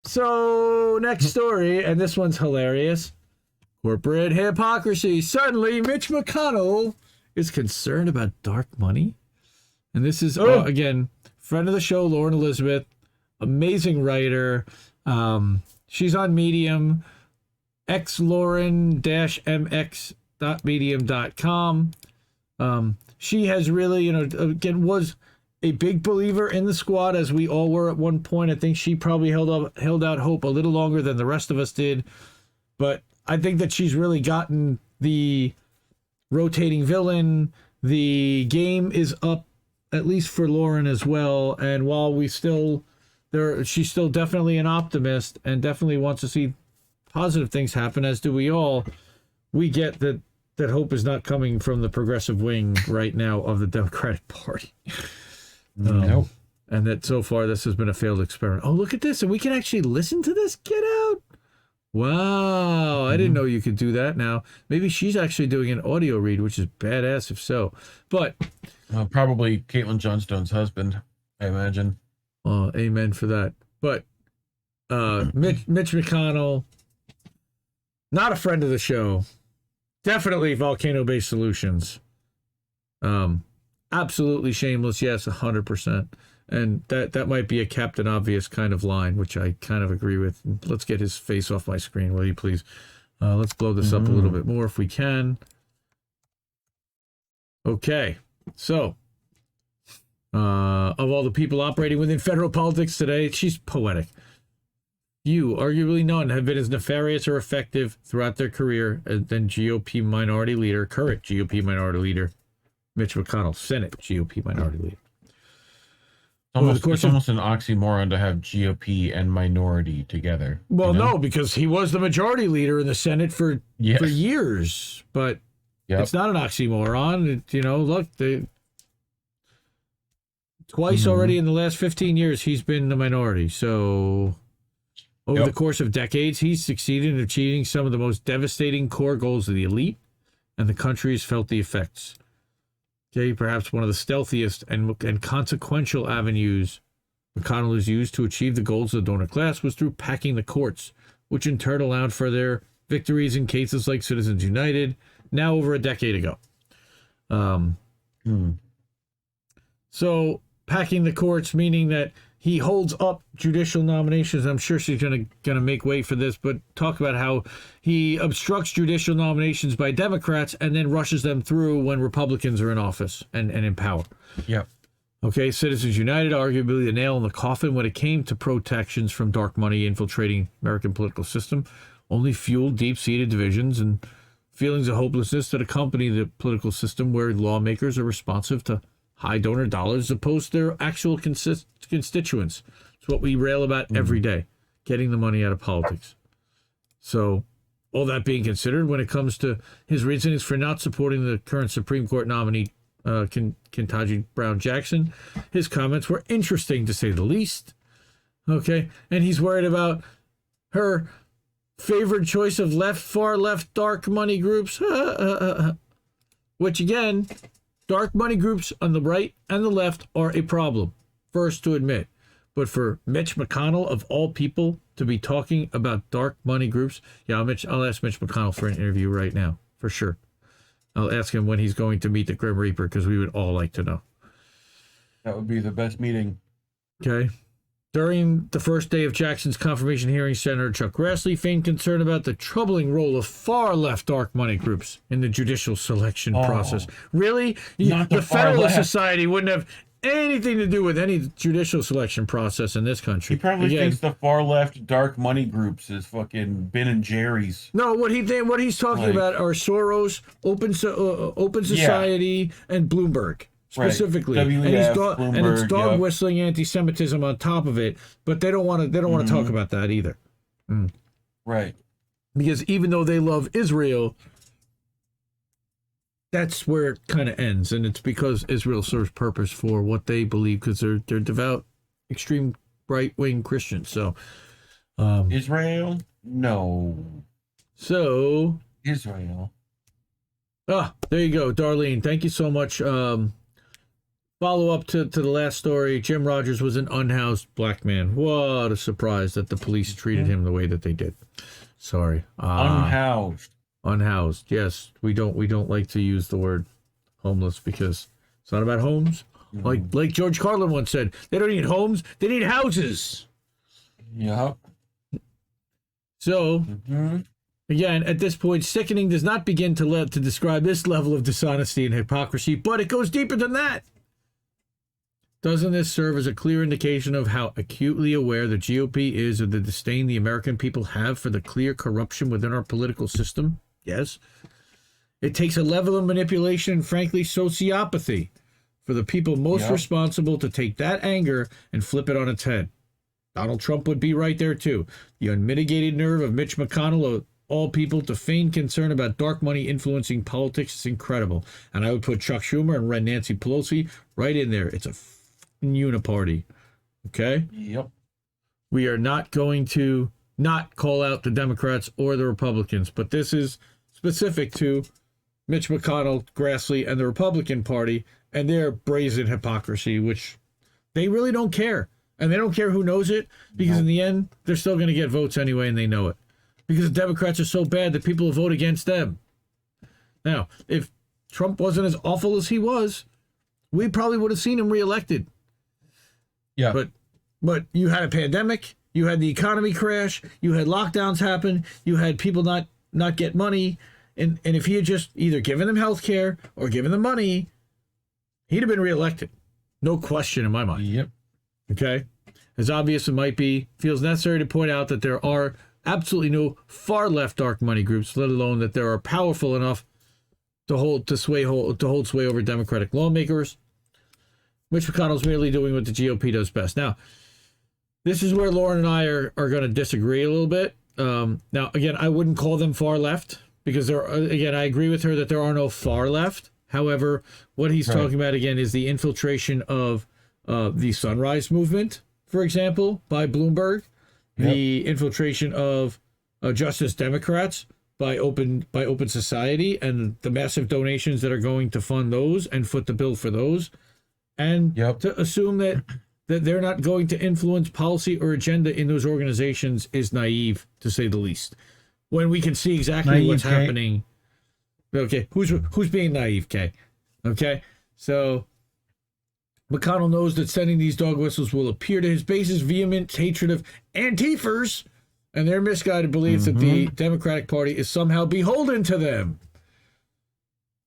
So, next story, and this one's hilarious. Corporate hypocrisy. Suddenly, Mitch McConnell is concerned about dark money. And this is, again, friend of the show, Lauren Elizabeth, amazing writer. She's on Medium, xlauren-mx.medium.com. She has really, again, was a big believer in the squad, as we all were at one point. I think she probably held out hope a little longer than the rest of us did. But I think that she's really gotten the rotating villain. The game is up, at least for Lauren as well. And while she's still definitely an optimist and definitely wants to see positive things happen, as do we all. We get that hope is not coming from the progressive wing right now of the Democratic Party. Nope. And that so far this has been a failed experiment. Oh, look at this. And we can actually listen to this. Get out. Wow. I didn't know you could do that now. Maybe she's actually doing an audio read, which is badass if so. But probably Caitlin Johnstone's husband, I imagine. Amen for that. But Mitch McConnell, not a friend of the show. Definitely volcano-based solutions. Absolutely shameless, yes, 100%. And that might be a Captain Obvious kind of line, which I kind of agree with. Let's get his face off my screen, will you please? Let's blow this up a little bit more if we can. Okay, so of all the people operating within federal politics today, she's poetic. Few, arguably none, have been as nefarious or effective throughout their career than GOP minority leader, current GOP minority leader, Mitch McConnell, Senate GOP minority leader. It's almost an oxymoron to have GOP and minority together. Well, no, because he was the majority leader in the Senate for years. But it's not an oxymoron. Look, twice already in the last 15 years, he's been the minority. So over the course of decades, he's succeeded in achieving some of the most devastating core goals of the elite, and the country has felt the effects. Okay, perhaps one of the stealthiest and consequential avenues McConnell has used to achieve the goals of the donor class was through packing the courts, which in turn allowed for their victories in cases like Citizens United, now over a decade ago. So packing the courts, meaning that he holds up judicial nominations. I'm sure she's gonna make way for this, but talk about how he obstructs judicial nominations by Democrats and then rushes them through when Republicans are in office and in power. Yep. Okay, Citizens United, arguably the nail in the coffin when it came to protections from dark money infiltrating American political system, only fueled deep-seated divisions and feelings of hopelessness that accompany the political system where lawmakers are responsive to high donor dollars as opposed to their actual constituents. It's what we rail about every day, getting the money out of politics. So all that being considered, when it comes to his reasonings for not supporting the current Supreme Court nominee, Ketanji Brown Jackson, his comments were interesting to say the least. Okay, and he's worried about her favored choice of far left dark money groups, which again, dark money groups on the right and the left are a problem, first to admit. But for Mitch McConnell, of all people, to be talking about dark money groups, I'll ask Mitch McConnell for an interview right now, for sure. I'll ask him when he's going to meet the Grim Reaper, because we would all like to know. That would be the best meeting. Okay. During the first day of Jackson's confirmation hearing, Senator Chuck Grassley feigned concern about the troubling role of far-left dark money groups in the judicial selection process. Really? The Federalist Society wouldn't have anything to do with any judicial selection process in this country. He probably thinks the far-left dark money groups is fucking Ben and Jerry's. No, what he's talking about are Soros, Open Society, and Bloomberg. Specifically, right. And it's dog whistling anti-Semitism on top of it, but they don't want to talk about that either. Right. Because even though they love Israel, that's where it kind of ends, and it's because Israel serves purpose for what they believe, because they're devout, extreme right-wing Christians. So, Israel, no. So Israel. There you go, Darlene. Thank you so much. Follow up to the last story. Jim Rogers was an unhoused black man. What a surprise that the police treated him the way that they did. Sorry. Unhoused. Unhoused. Yes, we don't like to use the word homeless because it's not about homes. Like George Carlin once said, they don't need homes, they need houses. Yeah. So, again, at this point, sickening does not begin to describe this level of dishonesty and hypocrisy, but it goes deeper than that. Doesn't this serve as a clear indication of how acutely aware the GOP is of the disdain the American people have for the clear corruption within our political system? Yes. It takes a level of manipulation and, frankly, sociopathy for the people most responsible to take that anger and flip it on its head. Donald Trump would be right there, too. The unmitigated nerve of Mitch McConnell, of all people, to feign concern about dark money influencing politics is incredible. And I would put Chuck Schumer and Nancy Pelosi right in there. It's a uniparty. Okay? Yep. We are not going to not call out the Democrats or the Republicans, but this is specific to Mitch McConnell, Grassley, and the Republican Party and their brazen hypocrisy, which they really don't care. And they don't care who knows it, because in the end, they're still going to get votes anyway, and they know it. Because the Democrats are so bad that people will vote against them. Now, if Trump wasn't as awful as he was, we probably would have seen him reelected. Yeah. But you had a pandemic, you had the economy crash, you had lockdowns happen, you had people not get money, and if he had just either given them health care or given them money, he'd have been reelected. No question in my mind. Yep. Okay? As obvious it might be, feels necessary to point out that there are absolutely no far left dark money groups, let alone that there are powerful enough to hold sway over Democratic lawmakers. Mitch McConnell's merely doing what the GOP does best. Now, this is where Lauren and I are going to disagree a little bit. Now, again, I wouldn't call them far left because I agree with her that there are no far left. However, what he's talking about, again, is the infiltration of the Sunrise Movement, for example, by Bloomberg, the infiltration of Justice Democrats by Open Society, and the massive donations that are going to fund those and foot the bill for those, and to assume that they're not going to influence policy or agenda in those organizations is naive, to say the least. When we can see exactly what's happening. Okay, who's being naive, Kay? Okay, so McConnell knows that sending these dog whistles will appear to his base's vehement hatred of Antifers and their misguided beliefs that the Democratic Party is somehow beholden to them.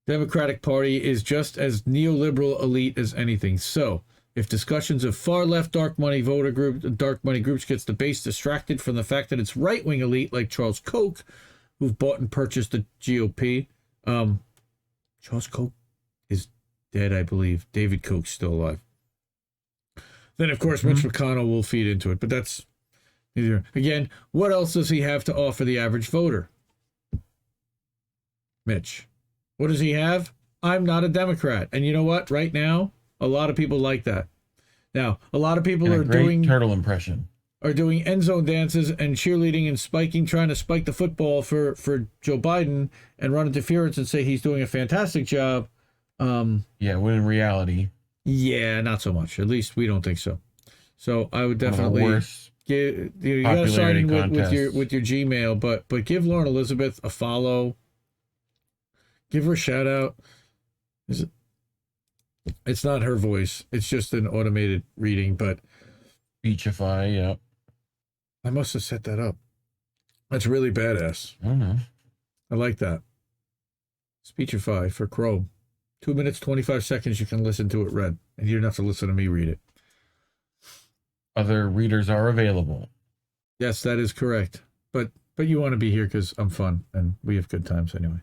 Democratic Party is just as neoliberal elite as anything. So, if discussions of far-left dark money groups gets the base distracted from the fact that it's right-wing elite like Charles Koch, who've bought and purchased the GOP. Charles Koch is dead, I believe. David Koch's still alive. Then, of course, Mitch McConnell will feed into it. But that's... Again, what else does he have to offer the average voter? Mitch. What does he have? I'm not a Democrat. And you know what? Right now, a lot of people like that. Now, a lot of people are doing turtle impression. Are doing end zone dances and cheerleading and trying to spike the football for Joe Biden and run interference and say he's doing a fantastic job. When in reality, not so much. At least we don't think so. So I would definitely you got to sign in with your Gmail, but give Lauren Elizabeth a follow. Give her a shout out. It's not her voice. It's just an automated reading, but Speechify, yep. I must have set that up. That's really badass. I don't know. I like that. Speechify for Chrome. 2 minutes, 25 seconds, you can listen to it read. And you don't have to listen to me read it. Other readers are available. Yes, that is correct. But you want to be here because I'm fun and we have good times anyway.